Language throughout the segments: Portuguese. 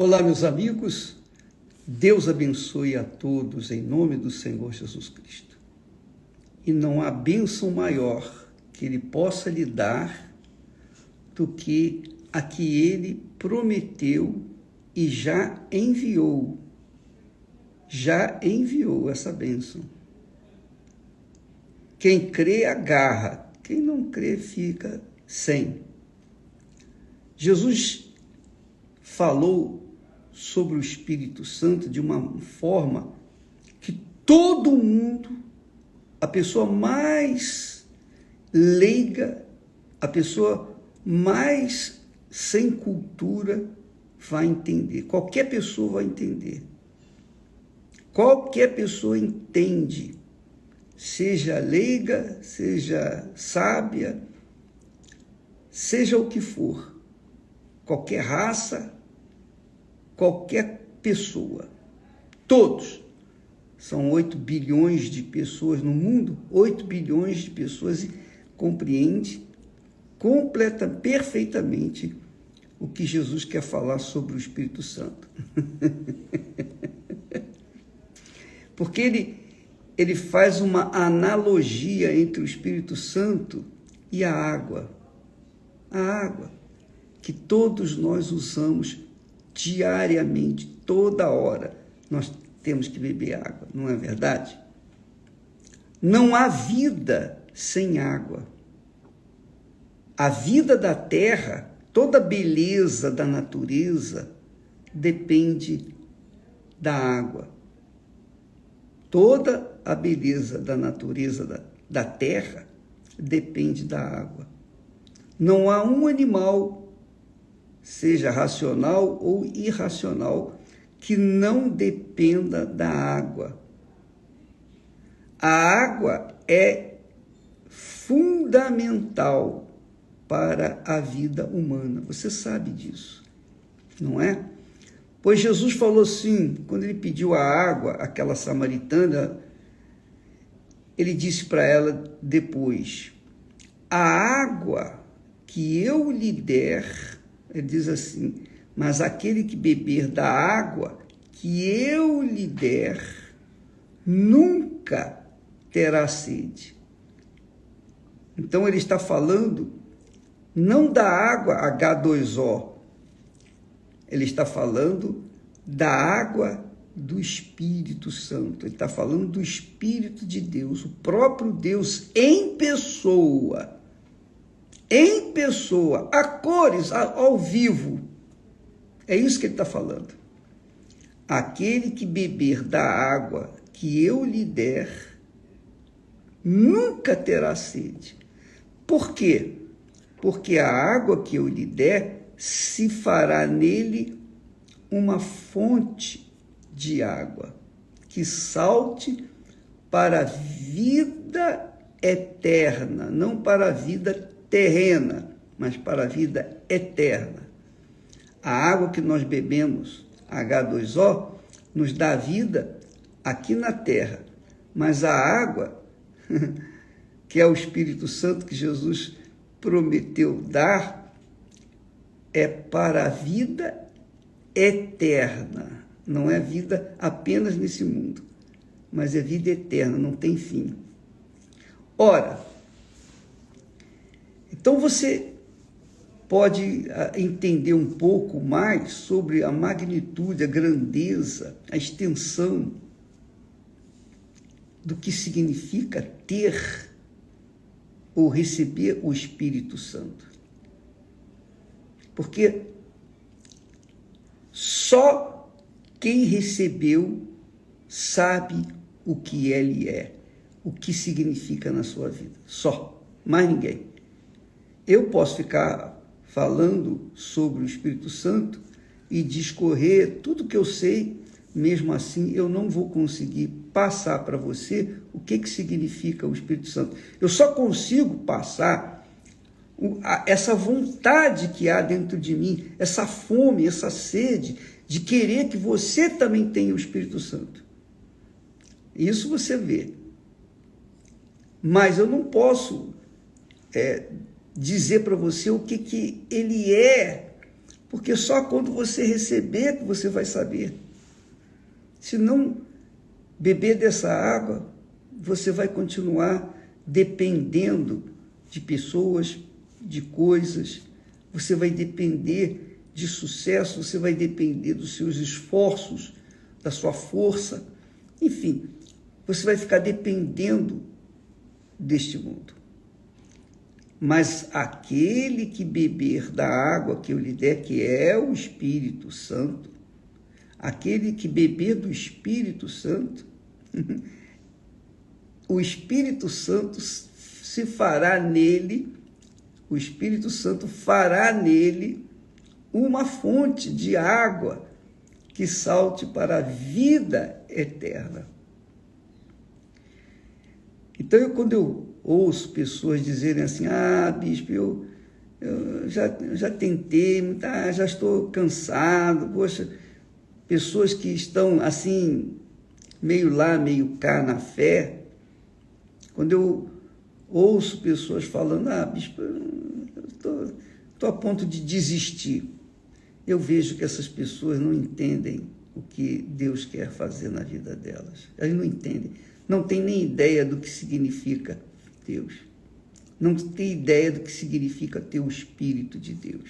Olá, meus amigos, Deus abençoe a todos em nome do Senhor Jesus Cristo. E não há bênção maior que Ele possa lhe dar do que a que Ele prometeu e já enviou essa bênção. Quem crê, agarra, quem não crê, fica sem. Jesus falou sobre o Espírito Santo de uma forma que todo mundo, a pessoa mais leiga, a pessoa mais sem cultura vai entender. Qualquer pessoa vai entender. Qualquer pessoa entende, seja leiga, seja sábia, seja o que for, qualquer raça, qualquer pessoa, todos, são 8 bilhões de pessoas no mundo, 8 bilhões de pessoas compreende perfeitamente o que Jesus quer falar sobre o Espírito Santo. Porque ele faz uma analogia entre o Espírito Santo e a água. A água que todos nós usamos diariamente, toda hora, nós temos que beber água, não é verdade? Não há vida sem água. A vida da terra, toda a beleza da natureza depende da água. Toda a beleza da natureza da terra depende da água. Não há um animal, seja racional ou irracional, que não dependa da água. A água é fundamental para a vida humana. Você sabe disso, não é? Pois Jesus falou assim, quando ele pediu a água, aquela samaritana, ele disse para ela depois, a água que eu lhe der, ele diz assim, mas aquele que beber da água que eu lhe der, nunca terá sede. Então ele está falando não da água H2O, ele está falando da água do Espírito Santo, ele está falando do Espírito de Deus, o próprio Deus em pessoa, a cores, ao vivo. É isso que ele está falando. Aquele que beber da água que eu lhe der, nunca terá sede. Por quê? Porque a água que eu lhe der se fará nele uma fonte de água que salte para a vida eterna, não para a vida terrena, mas para a vida eterna. A água que nós bebemos, H2O, nos dá vida aqui na terra, mas a água, que é o Espírito Santo que Jesus prometeu dar, é para a vida eterna. Não é vida apenas nesse mundo, mas é vida eterna, não tem fim. Ora, então você pode entender um pouco mais sobre a magnitude, a grandeza, a extensão do que significa ter ou receber o Espírito Santo. Porque só quem recebeu sabe o que ele é, o que significa na sua vida. Só, mais ninguém. Eu posso ficar falando sobre o Espírito Santo e discorrer tudo que eu sei, mesmo assim eu não vou conseguir passar para você o que significa o Espírito Santo. Eu só consigo passar essa vontade que há dentro de mim, essa fome, essa sede de querer que você também tenha o Espírito Santo. Isso você vê. Mas eu não posso dizer para você o que ele é Porque só quando você receber que você vai saber. Se não beber dessa água, você vai continuar dependendo de pessoas, de coisas, você vai depender de sucesso, você vai depender dos seus esforços, da sua força, enfim, você vai ficar dependendo deste mundo. Mas aquele que beber da água que eu lhe der, que é o Espírito Santo, aquele que beber do Espírito Santo, o Espírito Santo se fará nele, o Espírito Santo fará nele uma fonte de água que salte para a vida eterna. Então, quando eu ouço pessoas dizerem assim, bispo, eu já tentei, já estou cansado, poxa, pessoas que estão assim, meio lá, meio cá na fé, quando eu ouço pessoas falando, bispo, eu estou a ponto de desistir, eu vejo que essas pessoas não entendem o que Deus quer fazer na vida delas. Elas não entendem, não têm nem ideia do que significa Deus. Não têm ideia do que significa ter o Espírito de Deus.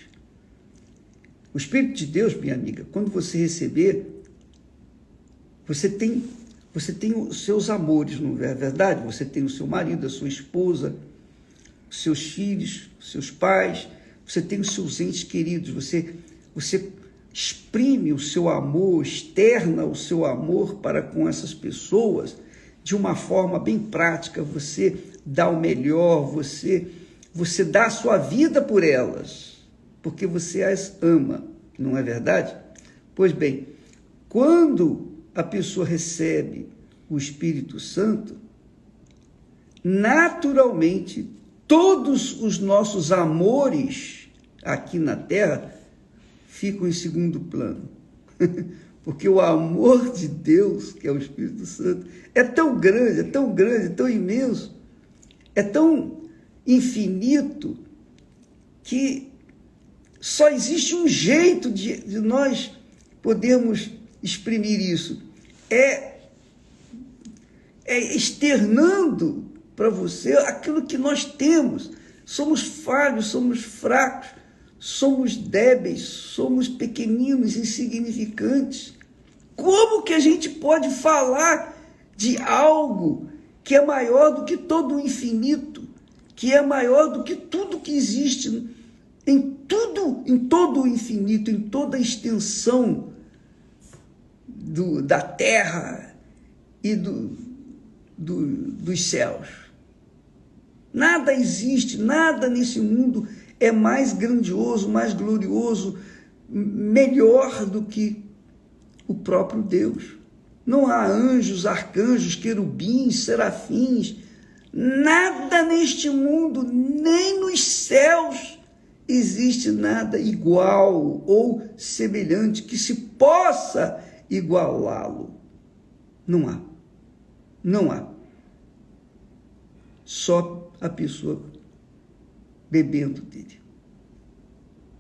O Espírito de Deus, minha amiga, quando você receber, você tem os seus amores, não é verdade? Você tem o seu marido, a sua esposa, os seus filhos, os seus pais, você tem os seus entes queridos, você exprime o seu amor, externa o seu amor para com essas pessoas de uma forma bem prática, você dá o melhor, você dá a sua vida por elas, porque você as ama, não é verdade? Pois bem, quando a pessoa recebe o Espírito Santo, naturalmente, todos os nossos amores aqui na Terra ficam em segundo plano. Porque o amor de Deus, que é o Espírito Santo, é tão grande, tão imenso, é tão infinito, que só existe um jeito de nós podermos exprimir isso. É externando para você aquilo que nós temos. Somos falhos, somos fracos, somos débeis, somos pequeninos, insignificantes. Como que a gente pode falar de algo que é maior do que todo o infinito, que é maior do que tudo que existe, em todo o infinito, em toda a extensão da terra e dos céus? Nada existe, nada nesse mundo é mais grandioso, mais glorioso, melhor do que o próprio Deus. Não há anjos, arcanjos, querubins, serafins, nada neste mundo, nem nos céus, existe nada igual ou semelhante que se possa igualá-lo. Não há. Não há. Só a pessoa bebendo dele.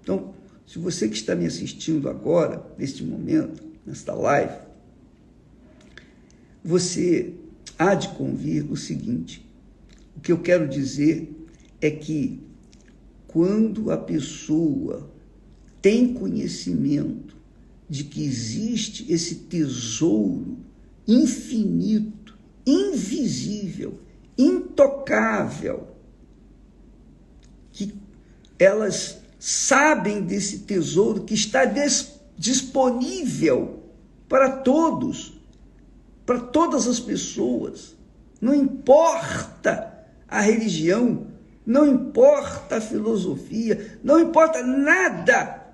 Então, se você que está me assistindo agora, neste momento, nesta live, você há de convir o seguinte: o que eu quero dizer é que quando a pessoa tem conhecimento de que existe esse tesouro infinito, invisível, intocável, que elas sabem desse tesouro que está disponível para todos, para todas as pessoas, não importa a religião, não importa a filosofia, não importa nada.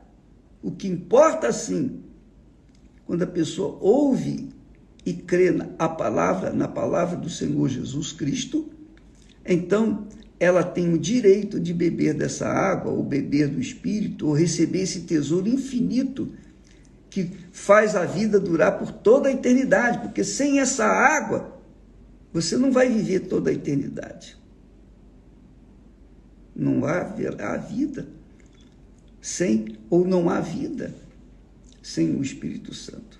O que importa, sim, quando a pessoa ouve e crê na palavra do Senhor Jesus Cristo, então ela tem o direito de beber dessa água, ou beber do Espírito, ou receber esse tesouro infinito que faz a vida durar por toda a eternidade, porque sem essa água você não vai viver toda a eternidade. Não haverá vida ou não há vida sem o Espírito Santo.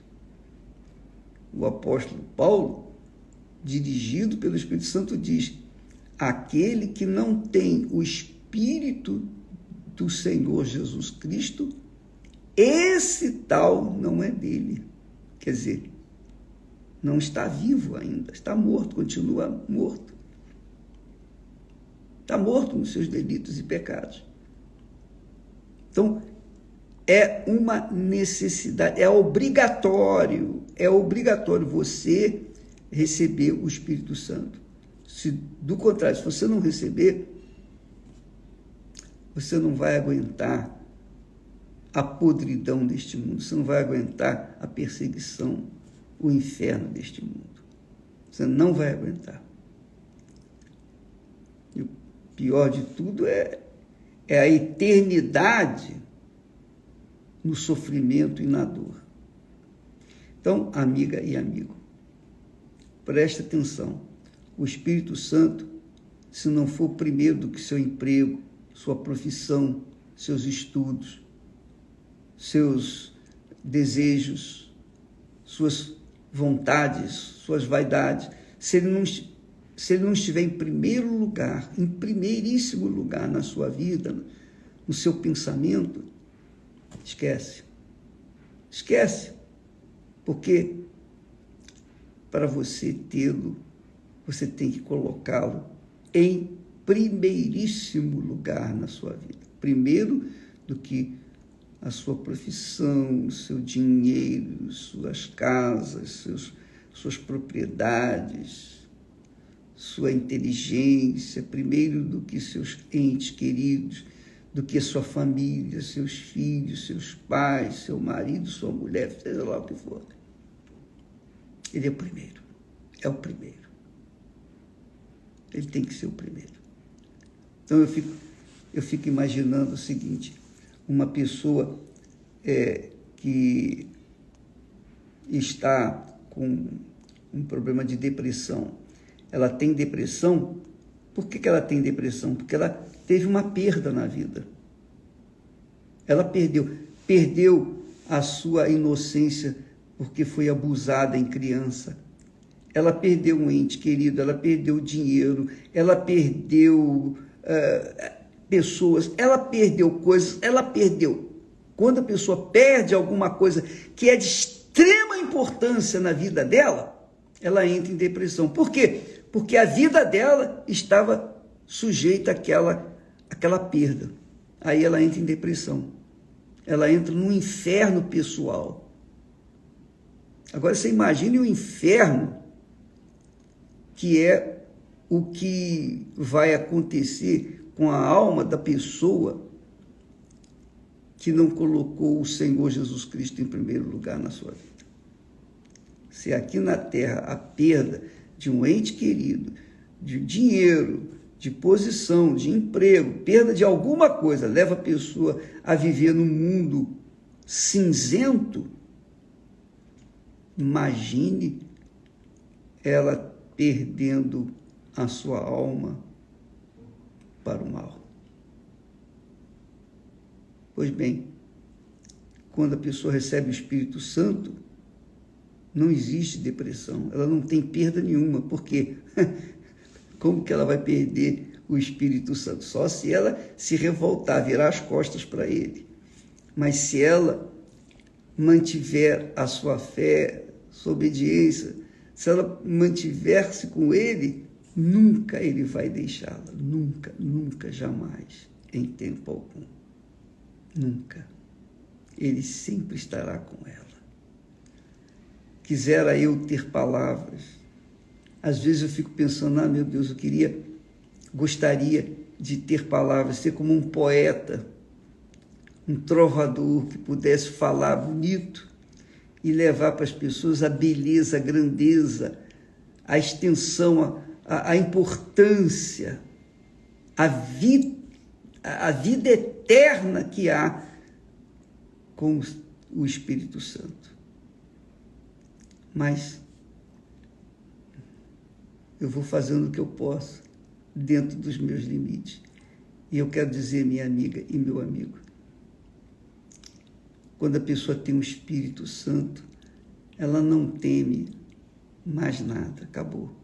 O apóstolo Paulo, dirigido pelo Espírito Santo, diz: aquele que não tem o Espírito do Senhor Jesus Cristo, esse tal não é dele. Quer dizer, não está vivo ainda, está morto, continua morto. Está morto nos seus delitos e pecados. Então, é uma necessidade, é obrigatório você receber o Espírito Santo. Do contrário, se você não receber, você não vai aguentar a podridão deste mundo, você não vai aguentar a perseguição, o inferno deste mundo. Você não vai aguentar. E o pior de tudo é a eternidade no sofrimento e na dor. Então, amiga e amigo, preste atenção. O Espírito Santo, se não for primeiro do que seu emprego, sua profissão, seus estudos, seus desejos, suas vontades, suas vaidades, se ele não estiver em primeiro lugar, em primeiríssimo lugar na sua vida, no seu pensamento, esquece. Esquece. Porque para você tê-lo, você tem que colocá-lo em primeiríssimo lugar na sua vida. Primeiro do que a sua profissão, o seu dinheiro, suas casas, suas propriedades, sua inteligência, primeiro do que seus entes queridos, do que sua família, seus filhos, seus pais, seu marido, sua mulher, seja lá o que for. Ele é o primeiro. É o primeiro. Ele tem que ser o primeiro. Então eu fico imaginando o seguinte: uma pessoa que está com um problema de depressão. Ela tem depressão. Por que ela tem depressão? Porque ela teve uma perda na vida. Ela perdeu a sua inocência porque foi abusada em criança. Ela perdeu um ente querido, ela perdeu dinheiro, ela perdeu pessoas, ela perdeu coisas, ela perdeu. Quando a pessoa perde alguma coisa que é de extrema importância na vida dela, ela entra em depressão. Por quê? Porque a vida dela estava sujeita àquela perda. Aí ela entra em depressão. Ela entra num inferno pessoal. Agora você imagine o inferno, que é o que vai acontecer com a alma da pessoa que não colocou o Senhor Jesus Cristo em primeiro lugar na sua vida. Se aqui na terra a perda de um ente querido, de dinheiro, de posição, de emprego, perda de alguma coisa, leva a pessoa a viver num mundo cinzento, imagine ela perdendo a sua alma para o mal. Pois bem, quando a pessoa recebe o Espírito Santo, não existe depressão, ela não tem perda nenhuma. Por quê? Como que ela vai perder o Espírito Santo? Só se ela se revoltar, virar as costas para ele. Mas se ela mantiver a sua fé, sua obediência, se ela mantiver-se com ele, nunca ele vai deixá-la. Nunca, nunca, jamais, em tempo algum. Nunca. Ele sempre estará com ela. Quisera eu ter palavras. Às vezes eu fico pensando, meu Deus, gostaria de ter palavras, ser como um poeta, um trovador que pudesse falar bonito e levar para as pessoas a beleza, a grandeza, a extensão, a importância, a vida eterna que há com o Espírito Santo. Mas eu vou fazendo o que eu posso, dentro dos meus limites. E eu quero dizer, minha amiga e meu amigo, quando a pessoa tem o Espírito Santo, ela não teme mais nada, acabou.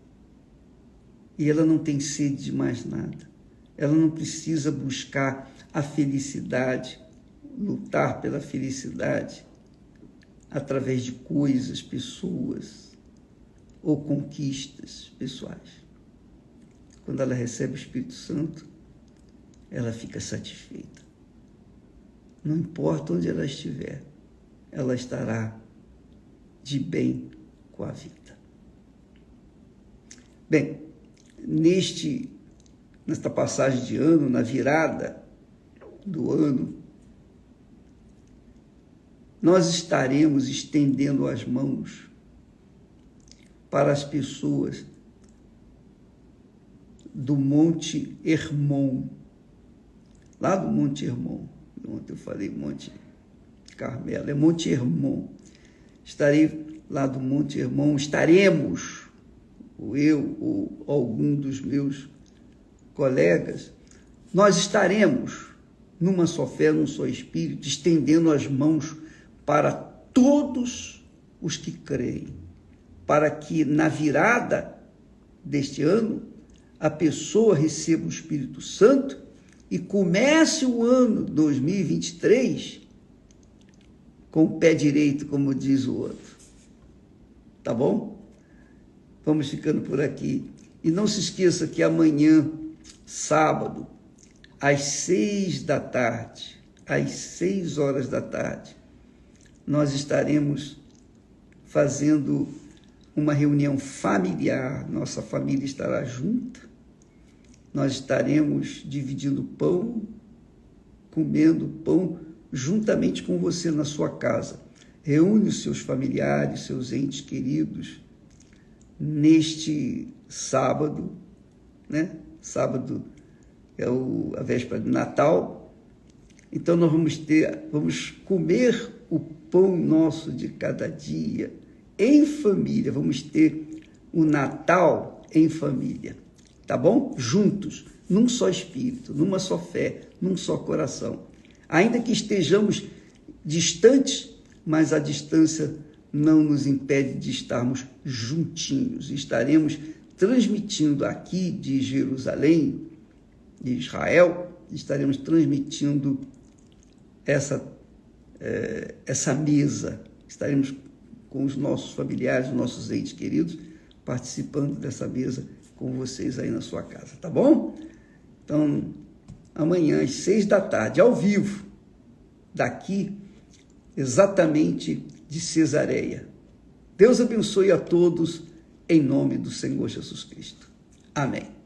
E ela não tem sede de mais nada. Ela não precisa buscar a felicidade, lutar pela felicidade através de coisas, pessoas ou conquistas pessoais. Quando ela recebe o Espírito Santo, ela fica satisfeita. Não importa onde ela estiver, ela estará de bem com a vida. Bem, nesta passagem de ano, na virada do ano, nós estaremos estendendo as mãos para as pessoas do Monte Hermon, lá do Monte Hermon. Ontem eu falei Monte Carmelo, é Monte Hermon. Estarei lá do Monte Hermon, estaremos, ou eu ou algum dos meus colegas, nós estaremos numa só fé, num só espírito, estendendo as mãos para todos os que creem, para que na virada deste ano a pessoa receba o Espírito Santo e comece o ano 2023 com o pé direito, como diz o outro. Tá bom? Vamos ficando por aqui. E não se esqueça que amanhã, sábado, às 6 da tarde, às 6 horas da tarde, nós estaremos fazendo uma reunião familiar. Nossa família estará junta. Nós estaremos dividindo pão, comendo pão juntamente com você na sua casa. Reúne os seus familiares, seus entes queridos, neste sábado, né? Sábado é a véspera de Natal. Então nós vamos comer o pão nosso de cada dia em família. Vamos ter o Natal em família, tá bom? Juntos, num só espírito, numa só fé, num só coração. Ainda que estejamos distantes, mas a distância não nos impede de estarmos juntinhos. Estaremos transmitindo aqui de Jerusalém, de Israel, estaremos transmitindo essa mesa. Estaremos com os nossos familiares, os nossos entes queridos, participando dessa mesa com vocês aí na sua casa, tá bom? Então, amanhã, às 6 da tarde, ao vivo, daqui, exatamente de Cesareia. Deus abençoe a todos, em nome do Senhor Jesus Cristo. Amém.